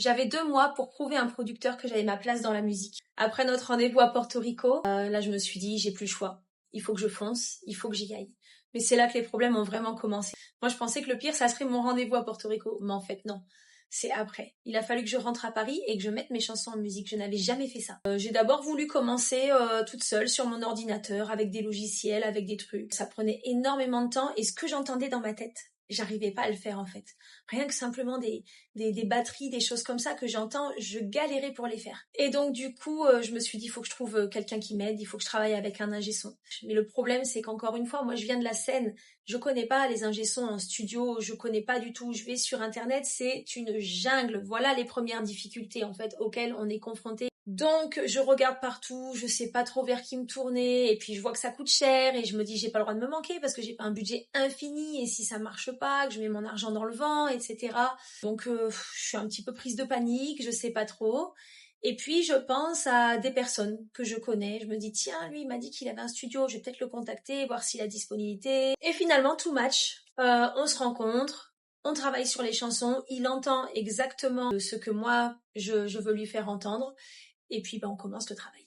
J'avais 2 mois pour prouver à un producteur que j'avais ma place dans la musique. Après notre rendez-vous à Porto Rico, là je me suis dit j'ai plus le choix. Il faut que je fonce, il faut que j'y aille. Mais c'est là que les problèmes ont vraiment commencé. Moi je pensais que le pire ça serait mon rendez-vous à Porto Rico, mais en fait non. C'est après. Il a fallu que je rentre à Paris et que je mette mes chansons en musique. Je n'avais jamais fait ça. J'ai d'abord voulu commencer toute seule sur mon ordinateur avec des logiciels, avec des trucs. Ça prenait énormément de temps et ce que j'entendais dans ma tête, j'arrivais pas à le faire en fait. Rien que simplement des batteries, des choses comme ça que j'entends, je galérais pour les faire. Et donc du coup, je me suis dit, il faut que je trouve quelqu'un qui m'aide, il faut que je travaille avec un ingé son. Mais le problème, c'est qu'encore une fois, moi je viens de la scène, je connais pas les ingé sons en studio, je connais pas du tout, je vais sur internet, c'est une jungle. Voilà les premières difficultés en fait auxquelles on est confronté. Donc je regarde partout, je sais pas trop vers qui me tourner, et puis je vois que ça coûte cher, et je me dis j'ai pas le droit de me manquer parce que j'ai pas un budget infini, et si ça marche pas, que je mets mon argent dans le vent, etc. Donc je suis un petit peu prise de panique, je sais pas trop. Et puis je pense à des personnes que je connais, je me dis tiens lui il m'a dit qu'il avait un studio, je vais peut-être le contacter, voir s'il a disponibilité. Et finalement tout match, on se rencontre, on travaille sur les chansons, il entend exactement ce que moi je veux lui faire entendre. Et puis, on commence le travail.